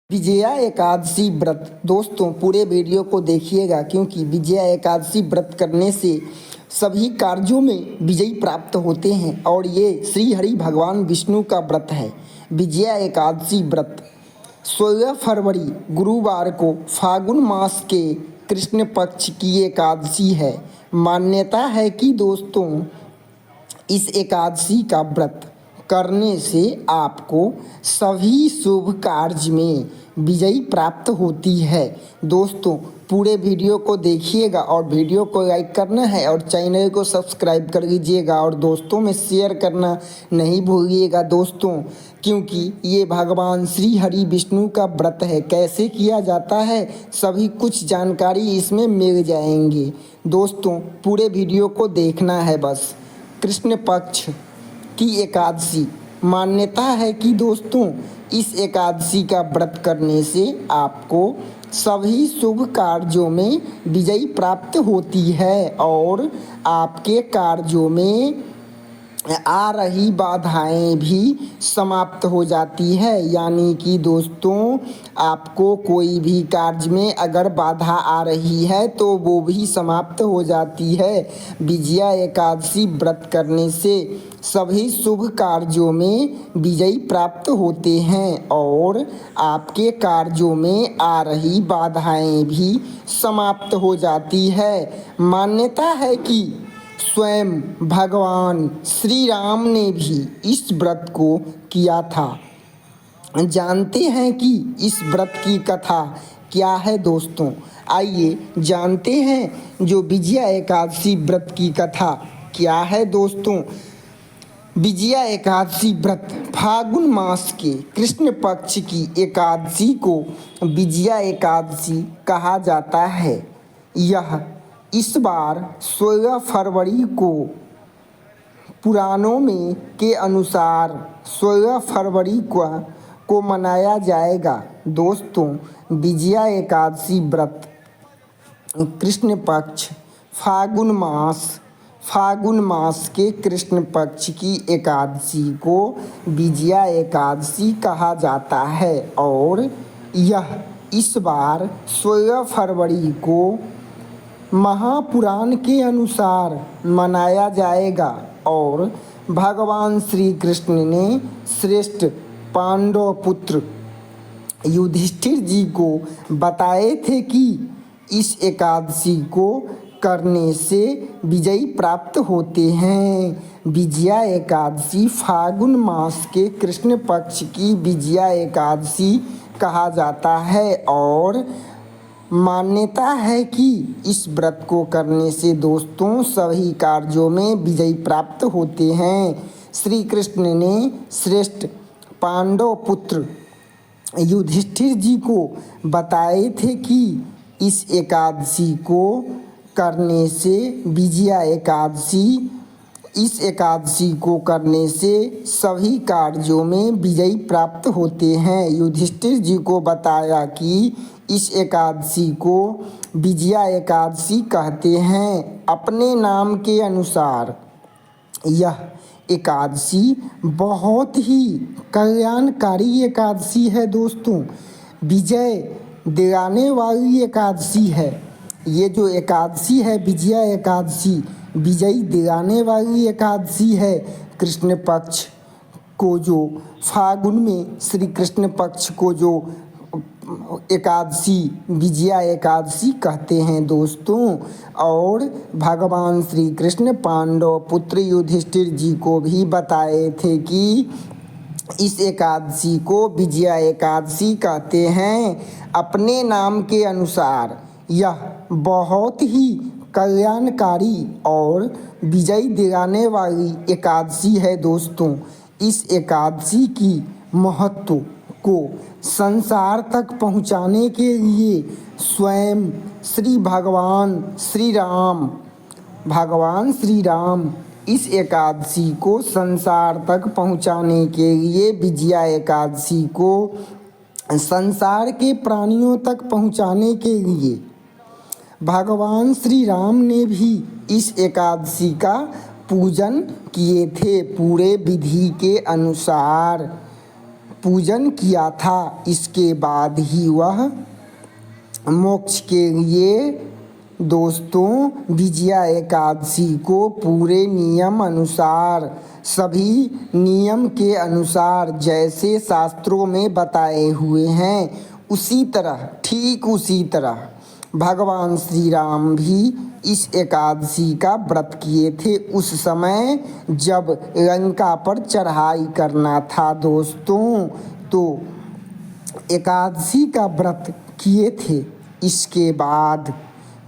विजया एकादशी व्रत। दोस्तों पूरे वीडियो को देखिएगा क्योंकि विजया एकादशी व्रत करने से सभी कार्यों में विजय प्राप्त होते हैं और ये श्री हरि भगवान विष्णु का व्रत है। विजया एकादशी व्रत 16 फरवरी गुरुवार को फागुन मास के कृष्ण पक्ष की एकादशी है। मान्यता है कि दोस्तों इस एकादशी का व्रत करने से आपको सभी शुभ कार्य में विजय प्राप्त होती है। दोस्तों पूरे वीडियो को देखिएगा और वीडियो को लाइक करना है और चैनल को सब्सक्राइब कर लीजिएगा और दोस्तों में शेयर करना नहीं भूलिएगा दोस्तों, क्योंकि ये भगवान श्री हरि विष्णु का व्रत है। कैसे किया जाता है सभी कुछ जानकारी इसमें मिल जाएंगे। दोस्तों पूरे वीडियो को देखना है बस। कृष्ण पक्ष की एकादशी। मान्यता है कि दोस्तों इस एकादशी का व्रत करने से आपको सभी शुभ कार्यों में विजय प्राप्त होती है और आपके कार्यों में आ रही बाधाएं भी समाप्त हो जाती है। यानी कि दोस्तों आपको कोई भी कार्य में अगर बाधा आ रही है तो वो भी समाप्त हो जाती है। विजया एकादशी व्रत करने से सभी शुभ कार्यों में विजय प्राप्त होते हैं और आपके कार्यों में आ रही बाधाएं भी समाप्त हो जाती है। मान्यता है कि स्वयं भगवान श्री राम ने भी इस व्रत को किया था। जानते हैं कि इस व्रत की कथा क्या है दोस्तों? आइए जानते हैं जो विजया एकादशी व्रत की कथा क्या है दोस्तों। विजया एकादशी व्रत फागुन मास के कृष्ण पक्ष की एकादशी को विजया एकादशी कहा जाता है। यह इस बार 16 फरवरी को पुराणों में के अनुसार 16 फरवरी को मनाया जाएगा। दोस्तों विजया एकादशी व्रत कृष्ण पक्ष फागुन मास के कृष्ण पक्ष की एकादशी को विजया एकादशी कहा जाता है और यह इस बार 16 फरवरी को महापुराण के अनुसार मनाया जाएगा और भगवान श्री कृष्ण ने श्रेष्ठ पांडव पुत्र युधिष्ठिर जी को बताए थे कि इस एकादशी को करने से विजय प्राप्त होते हैं। विजया एकादशी फागुन मास के कृष्ण पक्ष की विजया एकादशी कहा जाता है और मान्यता है कि इस व्रत को करने से दोस्तों सभी कार्यों में विजय प्राप्त होते हैं। श्री कृष्ण ने श्रेष्ठ पांडव पुत्र युधिष्ठिर जी को बताए थे कि इस एकादशी को करने से इस एकादशी को करने से सभी कार्यों में विजय प्राप्त होते हैं। युधिष्ठिर जी को बताया कि इस एकादशी को विजया एकादशी कहते हैं। अपने नाम के अनुसार यह एकादशी बहुत ही कल्याणकारी एकादशी है दोस्तों। विजय दिलाने वाली एकादशी है। ये जो एकादशी है विजया एकादशी विजय दिलाने वाली एकादशी है। कृष्ण पक्ष को जो फागुन में श्री कृष्ण पक्ष को जो एकादशी विजया एकादशी कहते हैं दोस्तों। और भगवान श्री कृष्ण पांडव पुत्र युधिष्ठिर जी को भी बताए थे कि इस एकादशी को विजया एकादशी कहते हैं। अपने नाम के अनुसार यह बहुत ही कल्याणकारी और विजय दिलाने वाली एकादशी है दोस्तों। इस एकादशी की महत्व को संसार तक पहुंचाने के लिए स्वयं भगवान श्री राम इस एकादशी को संसार तक पहुंचाने के लिए विजया एकादशी को संसार के प्राणियों तक पहुंचाने के लिए भगवान श्री राम ने भी इस एकादशी का पूजन किए थे पूरे विधि के अनुसार। पूजन किया था। इसके बाद ही वह मोक्ष के लिए दोस्तों विजया एकादशी को पूरे नियम अनुसार, सभी नियम के अनुसार जैसे शास्त्रों में बताए हुए हैं उसी तरह, ठीक उसी तरह भगवान श्री राम भी इस एकादशी का व्रत किए थे। उस समय जब लंका पर चढ़ाई करना था दोस्तों, तो एकादशी का व्रत किए थे। इसके बाद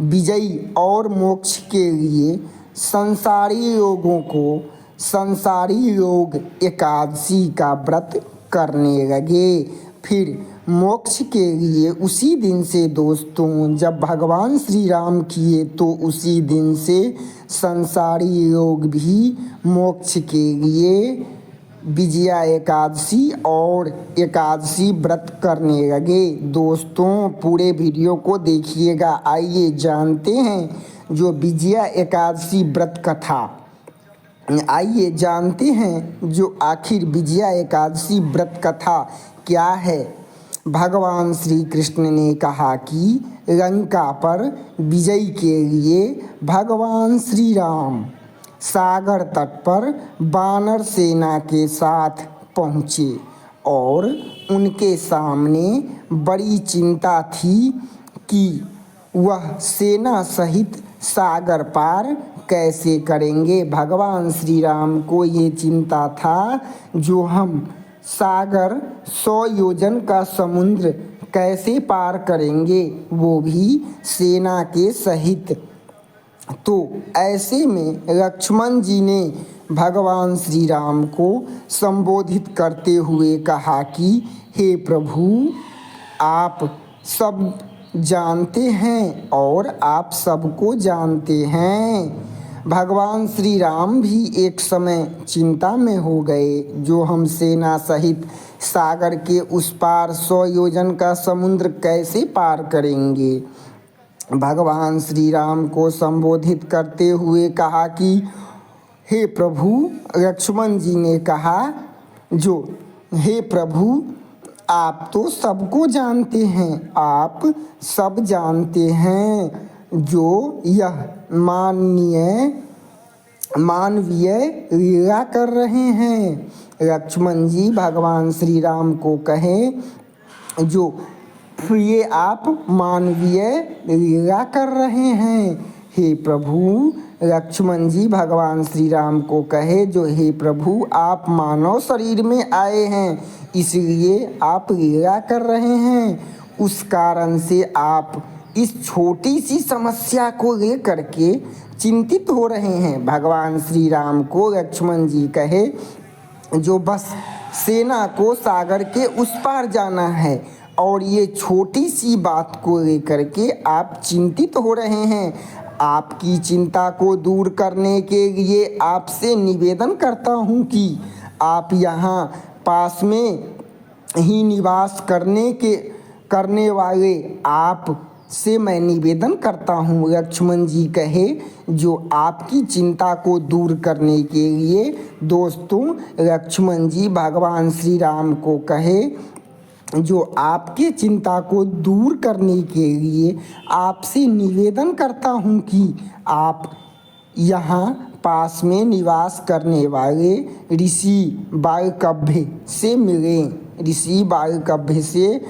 विजयी और मोक्ष के लिए संसारी लोगों को संसारी लोग एकादशी का व्रत करने लगे। फिर मोक्ष के लिए उसी दिन से दोस्तों जब भगवान श्री राम किए तो उसी दिन से संसारी लोग भी मोक्ष के लिए विजया एकादशी और एकादशी व्रत करने लगे। दोस्तों पूरे वीडियो को देखिएगा। आइए जानते हैं जो विजया एकादशी व्रत कथा, आइए जानते हैं जो आखिर विजया एकादशी व्रत कथा क्या है। भगवान श्री कृष्ण ने कहा कि लंका पर विजय के लिए भगवान श्री राम सागर तट पर वानर सेना के साथ पहुँचे और उनके सामने बड़ी चिंता थी कि वह सेना सहित सागर पार कैसे करेंगे। भगवान श्री राम को ये चिंता था जो हम सागर 100 योजन का समुद्र कैसे पार करेंगे, वो भी सेना के सहित। तो ऐसे में लक्ष्मण जी ने भगवान श्री राम को संबोधित करते हुए कहा कि हे प्रभु, आप सब जानते हैं और आप सबको जानते हैं। भगवान श्री राम भी एक समय चिंता में हो गए जो हम सेना सहित सागर के उस पार 100 योजन का समुद्र कैसे पार करेंगे। भगवान श्री राम को संबोधित करते हुए कहा कि हे प्रभु, लक्ष्मण जी ने कहा जो हे प्रभु, आप तो सबको जानते हैं, आप सब जानते हैं जो यह मानवीय लीला कर रहे हैं। लक्ष्मण जी भगवान श्री राम को कहे जो ये आप मानवीय लीला कर रहे हैं। हे प्रभु, लक्ष्मण जी भगवान श्री राम को कहे जो हे प्रभु, आप मानव शरीर में आए हैं इसलिए आप लीला कर रहे हैं। उस कारण से आप इस छोटी सी समस्या को लेकर के चिंतित हो रहे हैं। भगवान श्री राम को लक्ष्मण जी कहे जो बस सेना को सागर के उस पार जाना है और ये छोटी सी बात को लेकर के आप चिंतित हो रहे हैं। आपकी चिंता को दूर करने के लिए आपसे निवेदन करता हूँ कि आप यहाँ पास में ही निवास करने वाले आप से मैं निवेदन करता हूँ। लक्ष्मण जी कहे जो आपकी चिंता को दूर करने के लिए दोस्तों लक्ष्मण जी भगवान श्री राम को कहे जो आपके चिंता को दूर करने के लिए आपसे निवेदन करता हूँ कि आप यहाँ पास में निवास करने वाले ऋषि वाल्कव्य से मिलें, ऋषि वाल्कव्य से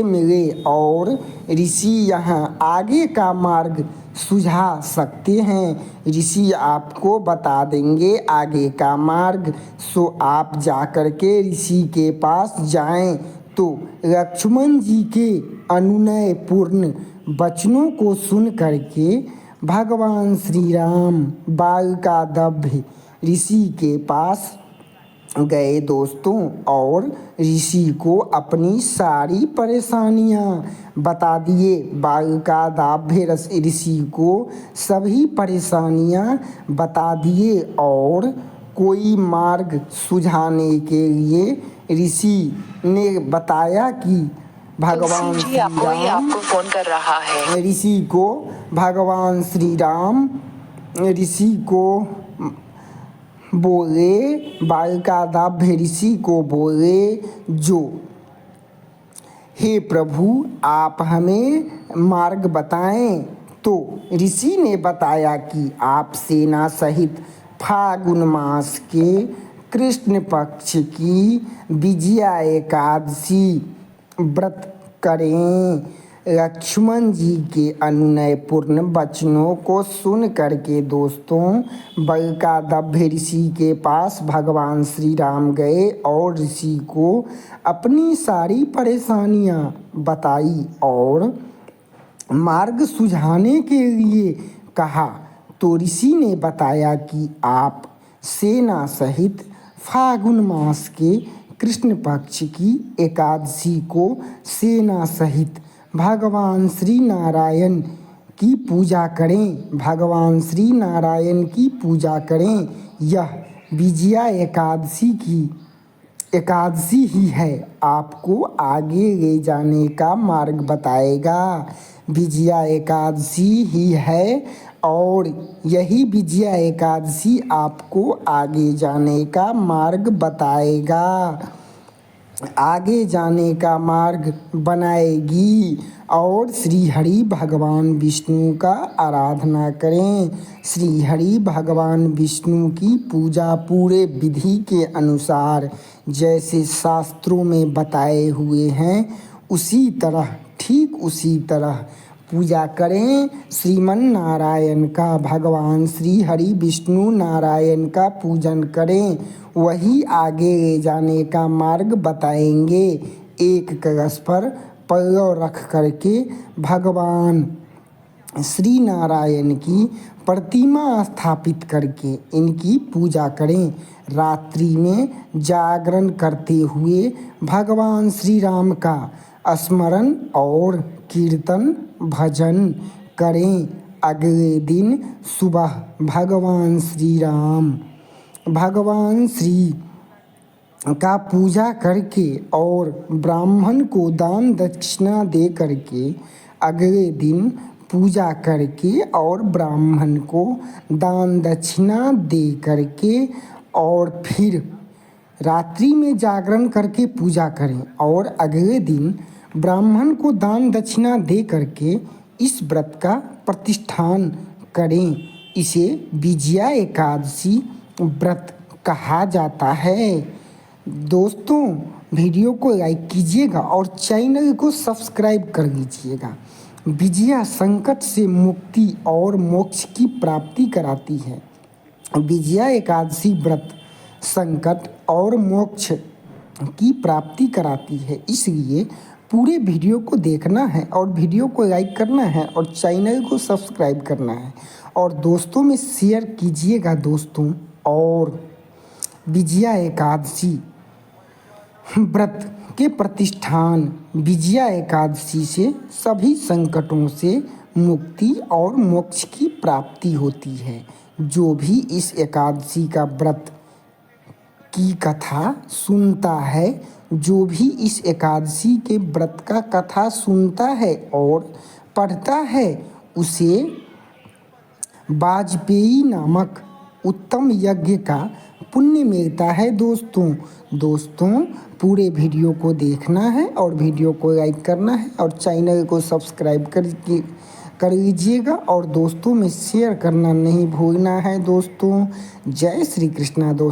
मिले और ऋषि यहाँ आगे का मार्ग सुझा सकते हैं। ऋषि आपको बता देंगे आगे का मार्ग। सो आप जाकर के ऋषि के पास जाएं। तो लक्ष्मण जी के अनुनय पूर्ण वचनों को सुन करके भगवान श्री राम वाल्कव्य ऋषि के पास गए दोस्तों और ऋषि को अपनी सारी परेशानियां बता दिए। वाल्कव्य ऋषि को सभी परेशानियां बता दिए और कोई मार्ग सुझाने के लिए ऋषि ने बताया कि भगवान श्री राम आपको फोन कर रहा है। ऋषि को भगवान श्री राम ऋषि को बोले बालकादाभ्य ऋषि को बोले जो, हे प्रभु आप हमें मार्ग बताएं। तो ऋषि ने बताया कि आप सेना सहित फागुन मास के कृष्ण पक्ष की विजया एकादशी व्रत करें। लक्ष्मण जी के अनुनयपूर्ण वचनों को सुन करके दोस्तों बलकादभ्य ऋषि के पास भगवान श्री राम गए और ऋषि को अपनी सारी परेशानियां बताई और मार्ग सुझाने के लिए कहा। तो ऋषि ने बताया कि आप सेना सहित फागुन मास के कृष्ण पक्ष की एकादशी को सेना सहित भगवान श्री नारायण की पूजा करें। भगवान श्री नारायण की पूजा करें। यह विजया एकादशी ही है आपको आगे ले जाने का मार्ग बताएगा। विजया एकादशी ही है और यही विजया एकादशी आपको आगे जाने का मार्ग बताएगा, आगे जाने का मार्ग बनाएगी। और श्री हरि भगवान विष्णु का आराधना करें। श्री हरि भगवान विष्णु की पूजा पूरे विधि के अनुसार जैसे शास्त्रों में बताए हुए हैं उसी तरह, ठीक उसी तरह पूजा करें। श्रीमन नारायण का, भगवान श्री हरि विष्णु नारायण का पूजन करें, वही आगे ले जाने का मार्ग बताएंगे। एक कलश पर पल्लव रख करके भगवान श्री नारायण की प्रतिमा स्थापित करके इनकी पूजा करें। रात्रि में जागरण करते हुए भगवान श्री राम का स्मरण और कीर्तन भजन करें। अगले दिन सुबह भगवान श्री का पूजा करके और ब्राह्मण को दान दक्षिणा दे करके, अगले दिन पूजा करके और ब्राह्मण को दान दक्षिणा दे करके और फिर रात्रि में जागरण करके पूजा करें और अगले दिन ब्राह्मण को दान दक्षिणा दे करके इस व्रत का प्रतिष्ठान करें। इसे विजया एकादशी व्रत कहा जाता है। दोस्तों वीडियो को लाइक कीजिएगा और चैनल को सब्सक्राइब कर लीजिएगा। विजया संकट से मुक्ति और मोक्ष की प्राप्ति कराती है। विजया एकादशी व्रत संकट और मोक्ष की प्राप्ति कराती है, इसलिए पूरे वीडियो को देखना है और वीडियो को लाइक करना है और चैनल को सब्सक्राइब करना है और दोस्तों में शेयर कीजिएगा दोस्तों। और विजया एकादशी व्रत के प्रतिष्ठान विजया एकादशी से सभी संकटों से मुक्ति और मोक्ष की प्राप्ति होती है। जो भी इस एकादशी का व्रत की कथा सुनता है, जो भी इस एकादशी के व्रत का कथा सुनता है और पढ़ता है, उसे वाजपेयी नामक उत्तम यज्ञ का पुण्य मिलता है। दोस्तों पूरे वीडियो को देखना है और वीडियो को लाइक करना है और चैनल को सब्सक्राइब कर लीजिएगा और दोस्तों में शेयर करना नहीं भूलना है दोस्तों। जय श्री कृष्णा दोस्तों।